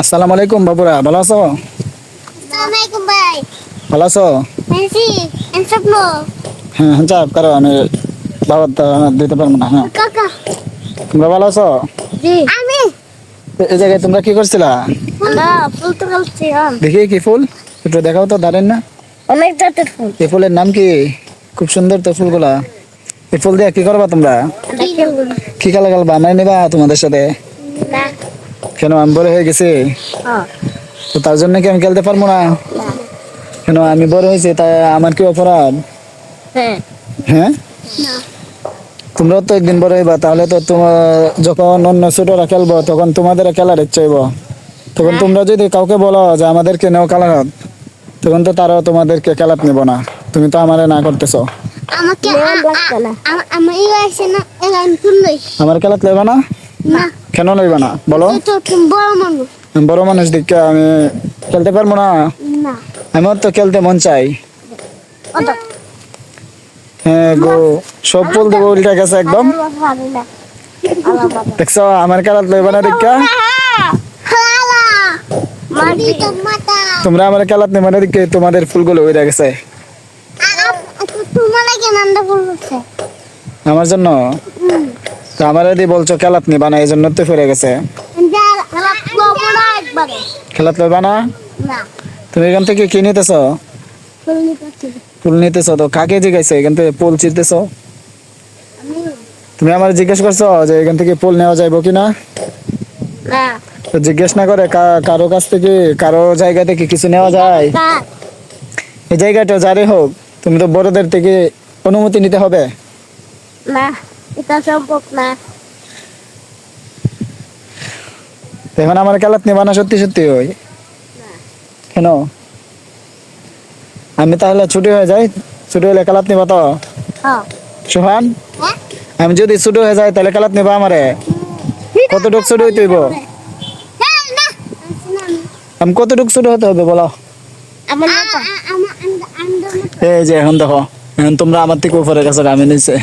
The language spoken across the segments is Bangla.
আসসালামু আলাইকুম বাবুরা, ভালো আছো? Assalamualaikum bay. ভালো আছো? Nancy, ansap lo. হ্যাঁ হ্যাঁ, চাপ করো, আমি দাওয়াত দিতে পারবো না। হ্যাঁ, Kakak. তোমরা ভালো আছো? Di. Ami. এই জায়গায় তোমরা কি করছিলা? Ada full terus siang. দেখি কি ফুল, একটু দেখাও তো, দাঁড়েন না। অনেক জাতের ফুল। এই ফুলের নাম কি? খুব সুন্দর তো ফুলগুলা। এই ফুল দিয়ে কি করবা তোমরা? কি খেলা খেলবা? আমায় নিবা তোমাদের সাথে? না। কেন, আমি বড় হয়ে গেছি হ্যাঁ। তো তার জন্য কি আমি খেলতে পারবো না? কেন, আমি বড় হয়েছি তাই আমার কি অপরাধ? হ্যাঁ। হ্যাঁ, না। তোমরাও তো একদিন বড় হইবা, তাহলে তো তোমার যখন অন্য ছোটরা খেলবো তখন তোমাদের খেলার ইচ্ছে হইব। তখন তোমরা যদি কাউকে বলো যে আমাদেরকে নেও খেলাত, তখন তো তারাও তোমাদেরকে খেলাত নিব না। তুমি তো আমারে না করতেছো। আমাকে আমার ইয়ে আছে না এলাম তুলই। আমার খেলাত লইবা না? না। কেন লইবা না বলো? তো তুমি বড় মানুষ। আমি বড় মানুষ দিকে আমি খেলতে পারবো না? না। আমার তো খেলতে মন চাই। ওটা। হ্যাঁ গো, সব ফুল দেবো উল্টা গেছে একদম। দেখছো আমার খেলাত লইবা না দিকা? তোমরা আমার খেলাত নেবা না দিকে তোমাদের ফুলগুলো উড়ে গেছে। আমার জন্য তো আমার যদি বলছো খেলাত নিবা না, এই জন্য তো ফিরে গেছে। খেলাত লইবা না? তুমি এখান থেকে কি নিতেছো? ফুল নিতেছো তো কাকে জিজ্ঞাসা এখান থেকে ফুল ছিঁড়তেছো? তুমি আমার জিজ্ঞেস করছো যে এখান থেকে ফুল নেওয়া যাইব কিনা? তো জিজ্ঞেস না করে কারো কাছ থেকে কারো জায়গা থেকে কিছু নেওয়া যায়? এই জায়গাটা যারে হোক, তুমি তো বড়দের থেকে অনুমতি নিতে হবে। না, এটা সম্ভব না। এখন আমার খেলাত নিবা না সত্যি সত্যি? ওই কেন, আমি তাহলে ছুটি হয়ে যাই, ছুটি হলে খেলাত নিবা তো? হ্যাঁ। সোহান, আমি যদি ছুটি হয়ে যাই তাহলে খেলাত নিবা আমারে? কতটুক ছুটি হইতে হইব? আমি কতটুক ছুটি হতে হবে বলো? এই যে এখন দেখো, এখন তোমরা আমার থেকে উপরে গেছো, আমি নিচে।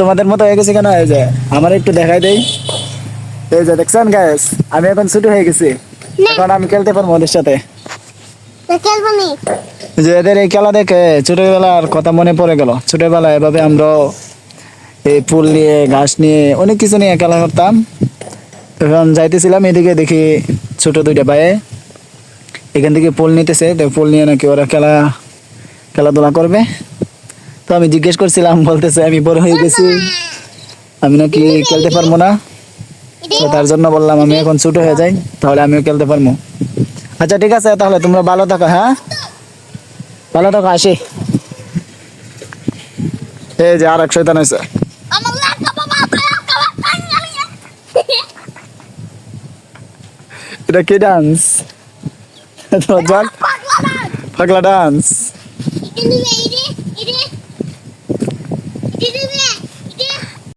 তোমাদের মতো হয়ে গেছে কেন? এই যে আমার একটু দেখাই দেই, এই যে দেখছেন গাইস, আমি এখন ছুটি হয়ে গেছি, এখন আমি খেলতে পারবো ওদের সাথে। যে এদের এই খেলা দেখে ছোটবেলার কথা মনে পড়ে গেল। ছোটবেলায় এভাবে আমরা এই ফুল নিয়ে ঘাস নিয়ে অনেক কিছু নিয়ে খেলা করতাম। এখন যাইতেছিলাম এদিকে, দেখি ছোট দুইটা ভাইয়ে এখান থেকে ফুল নিতেছে, তো ফুল নিয়ে নাকি ওরা খেলাধুলা করবে। তো আমি জিজ্ঞেস করছিলাম, বলতেছে আমি বড় হয়ে গেছি, আমি নাকি খেলতে পারবো না। তো তার জন্য বললাম আমি এখন ছোট হয়ে যাই, তাহলে আমিও খেলতে পারবো। আচ্ছা ঠিক আছে, তাহলে তোমরা ভালো থাকো। হ্যাঁ, ভালো থাকো, আসি। এই যে আর এক শয়তান হয়েছে। এটা কি ডান্স? পাগলা ডান্স।